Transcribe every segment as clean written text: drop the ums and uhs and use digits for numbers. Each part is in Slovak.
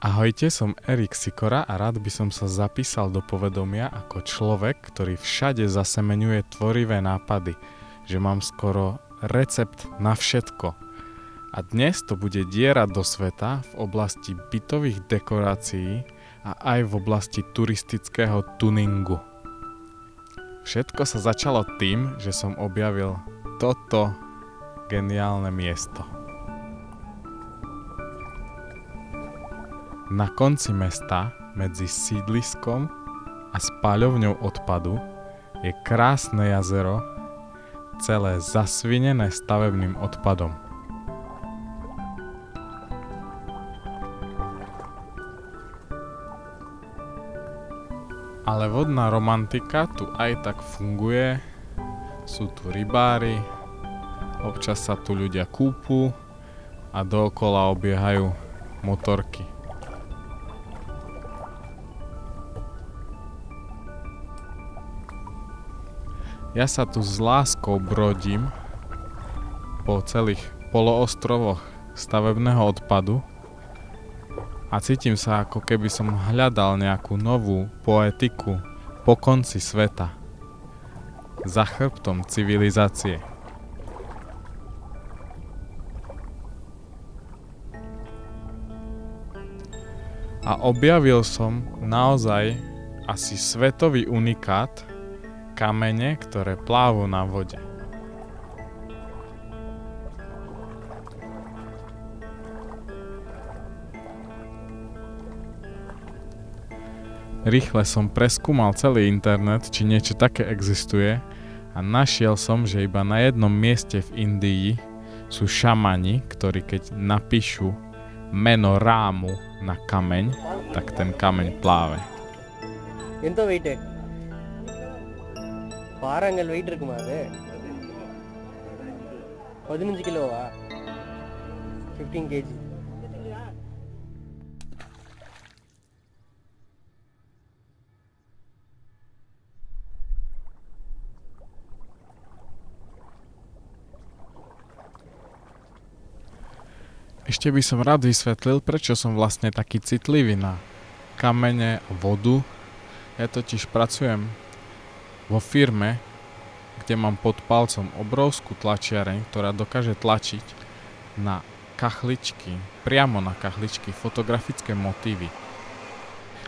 Ahojte, som Erik Sikora a rád by som sa zapísal do povedomia ako človek, ktorý všade zasemeňuje tvorivé nápady, že mám skoro recept na všetko. A dnes to bude diera do sveta v oblasti bytových dekorácií a aj v oblasti turistického tuningu. Všetko sa začalo tým, že som objavil toto geniálne miesto. Na konci mesta, medzi sídliskom a spáľovňou odpadu, je krásne jazero, celé zasvinené stavebným odpadom. Ale vodná romantika tu aj tak funguje, sú tu rybári, občas sa tu ľudia kúpu a dookola obiehajú motorky. Ja sa tu s láskou brodím po celých poloostrovoch stavebného odpadu a cítim sa, ako keby som hľadal nejakú novú poetiku po konci sveta, za chrbtom civilizácie. A objavil som naozaj asi svetový unikát, kamene, ktoré plávu na vode. Rýchle som preskúmal celý internet, či niečo také existuje a našiel som, že iba na jednom mieste v Indii sú šamani, ktorí keď napíšu meno rámu na kameň, tak ten kameň pláve. Ento weight பாறாங்கல் வெயிட் இருக்குமா அது 15 கிலோவா 15 kg. Ešte by som rád vysvetlil, prečo som vlastne taký citlivý na kamene a vodu. Ja totiž pracujem vo firme, kde mám pod palcom obrovskú tlačiareň, ktorá dokáže tlačiť na kachličky, priamo na kachličky fotografické motívy.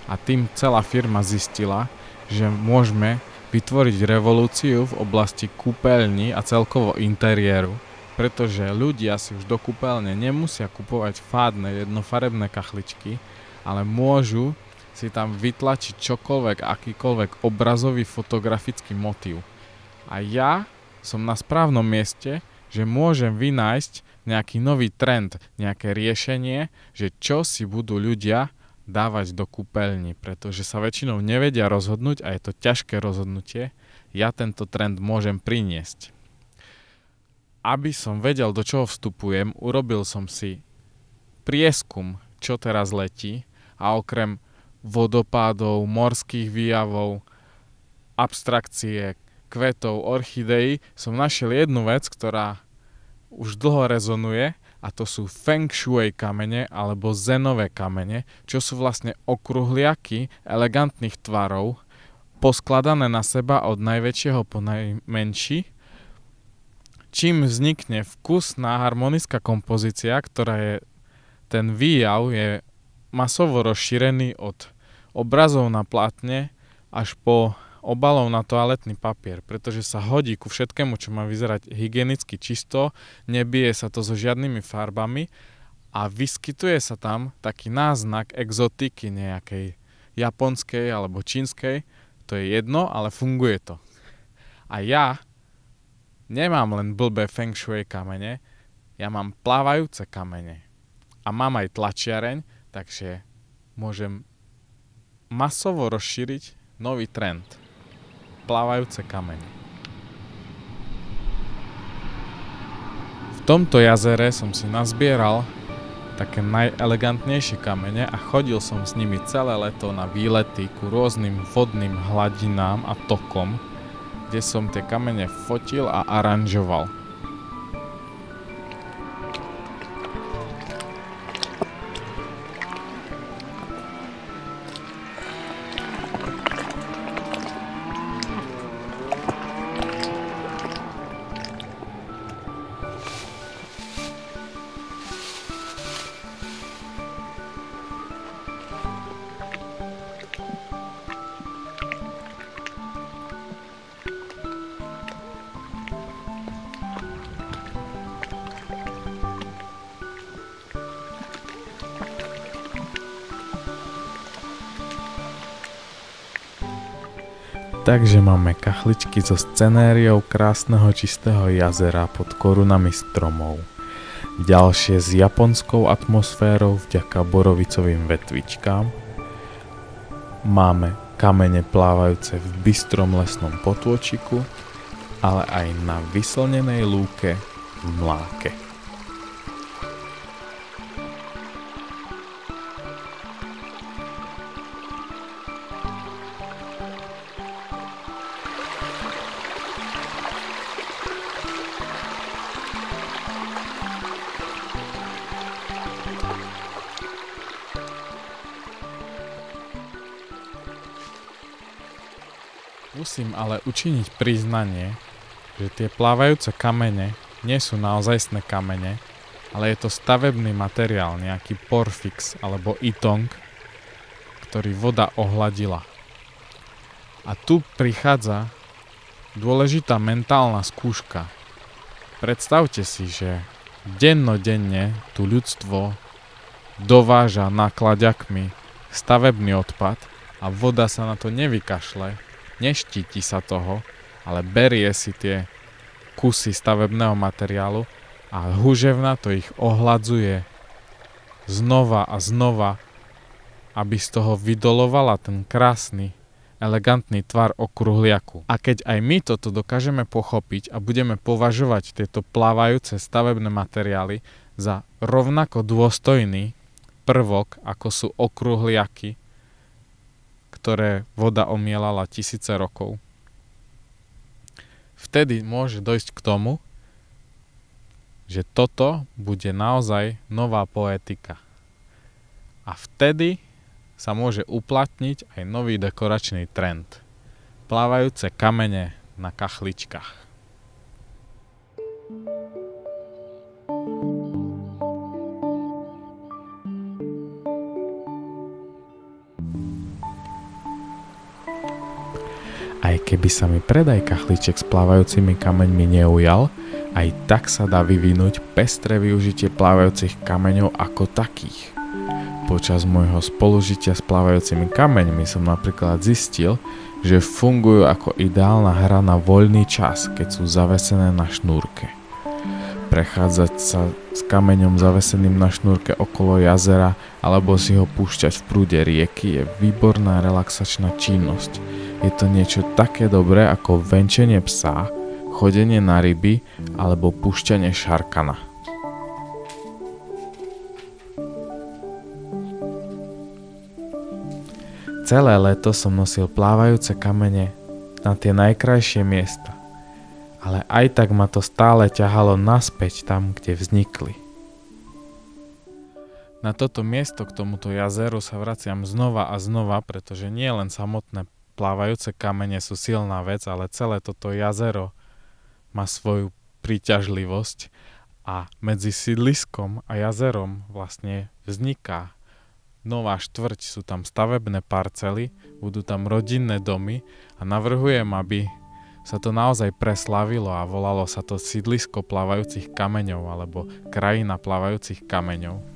A tým celá firma zistila, že môžeme vytvoriť revolúciu v oblasti kúpeľní a celkovo interiéru, pretože ľudia si už do kúpeľne nemusia kupovať fádne jednofarebné kachličky, ale môžu si tam vytlačiť čokoľvek, akýkoľvek obrazový fotografický motív. A ja som na správnom mieste, že môžem vynájsť nejaký nový trend, nejaké riešenie, že čo si budú ľudia dávať do kúpeľní, pretože sa väčšinou nevedia rozhodnúť a je to ťažké rozhodnutie. Ja tento trend môžem priniesť. Aby som vedel, do čoho vstupujem, urobil som si prieskum, čo teraz letí a okrem vodopádov, morských výjavov, abstrakcie, kvetov, orchideí som našiel jednu vec, ktorá už dlho rezonuje a to sú feng shui kamene alebo zenové kamene, čo sú vlastne okruhliaky elegantných tvarov, poskladané na seba od najväčšieho po najmenší, čím vznikne vkusná harmonická kompozícia, ktorá je, ten výjav je masovo rozšírený od obrazov na plátne až po obalov na toaletný papier, pretože sa hodí ku všetkému, čo má vyzerať hygienicky čisto, nebije sa to so žiadnymi farbami a vyskytuje sa tam taký náznak exotiky nejakej japonskej alebo čínskej, to je jedno, ale funguje to. A ja nemám len blbé feng shui kamene, ja mám plávajúce kamene a mám aj tlačiareň, takže môžem masovo rozšíriť nový trend. Plávajúce kamene. V tomto jazere som si nazbieral také najelegantnejšie kamene a chodil som s nimi celé leto na výlety ku rôznym vodným hladinám a tokom, kde som tie kamene fotil a aranžoval. Takže máme kachličky so scenériou krásneho čistého jazera pod korunami stromov. Ďalšie s japonskou atmosférou vďaka borovicovým vetvičkám. Máme kamene plávajúce v bystrom lesnom potôčiku, ale aj na vyslnenej lúke v mláke. Musím ale učiniť priznanie, že tie plávajúce kamene nie sú naozajstné kamene, ale je to stavebný materiál, nejaký porfix alebo itong, ktorý voda ohladila. A tu prichádza dôležitá mentálna skúška. Predstavte si, že dennodenne tu ľudstvo dováža naklaďakmi stavebný odpad a voda sa na to nevykašle, neštíti sa toho, ale berie si tie kusy stavebného materiálu a huževna to ich ohladzuje znova a znova, aby z toho vydolovala ten krásny, elegantný tvar okruhliaku. A keď aj my toto dokážeme pochopiť a budeme považovať tieto plávajúce stavebné materiály za rovnako dôstojný prvok, ako sú okruhliaky, ktoré voda omielala tisíce rokov, vtedy môže dojsť k tomu, že toto bude naozaj nová poetika. A vtedy sa môže uplatniť aj nový dekoračný trend. Plávajúce kamene na kachličkách. Aj keby sa mi predaj kachliček s plávajúcimi kameňmi neujal, aj tak sa dá vyvinúť pestré využitie plávajúcich kameňov ako takých. Počas môjho spolužitia s plávajúcimi kameňmi som napríklad zistil, že fungujú ako ideálna hra na voľný čas, keď sú zavesené na šnúrke. Prechádzať sa s kameňom zaveseným na šnúrke okolo jazera alebo si ho púšťať v prúde rieky je výborná relaxačná činnosť. Je to niečo také dobré ako venčenie psa, chodenie na ryby alebo púšťanie šarkana. Celé leto som nosil plávajúce kamene na tie najkrajšie miesta, ale aj tak ma to stále ťahalo naspäť tam, kde vznikli. Na toto miesto, k tomuto jazeru sa vraciam znova a znova, pretože nie len samotné plávajúce kamene sú silná vec, ale celé toto jazero má svoju príťažlivosť a medzi sídliskom a jazerom vlastne vzniká nová štvrť, sú tam stavebné parcely, budú tam rodinné domy a navrhujem, aby sa to naozaj preslavilo a volalo sa to sídlisko plávajúcich kameňov alebo krajina plávajúcich kameňov.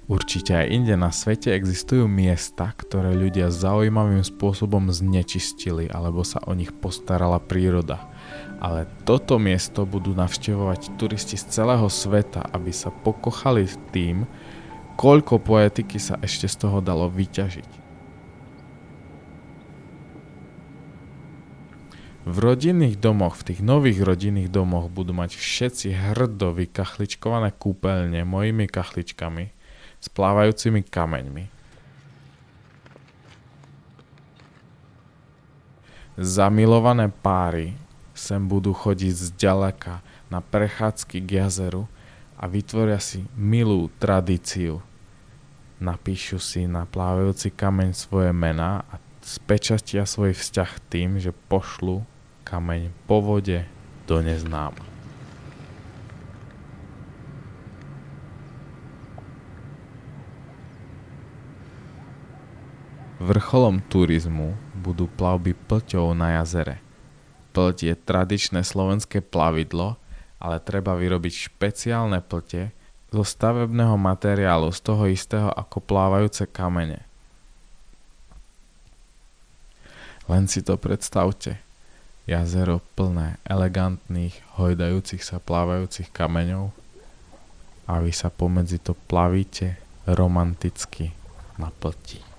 Určite aj inde na svete existujú miesta, ktoré ľudia zaujímavým spôsobom znečistili alebo sa o nich postarala príroda. Ale toto miesto budú navštevovať turisti z celého sveta, aby sa pokochali tým, koľko poetiky sa ešte z toho dalo vyťažiť. V rodinných domoch, v tých nových rodinných domoch budú mať všetci hrdo vykachličkované kúpeľne mojimi kachličkami s plávajúcimi kameňmi. Zamilované páry sem budú chodiť zďaleka na prechádzky k jazeru a vytvoria si milú tradíciu. Napíšu si na plávajúci kameň svoje mená a spečatia svoj vzťah tým, že pošlu kameň po vode do neznáma. Vrcholom turizmu budú plavby plťou na jazere. Plť je tradičné slovenské plavidlo, ale treba vyrobiť špeciálne plte zo stavebného materiálu z toho istého ako plávajúce kamene. Len si to predstavte. Jazero plné elegantných, hojdajúcich sa plávajúcich kameňov a vy sa pomedzi to plavíte romanticky na plti.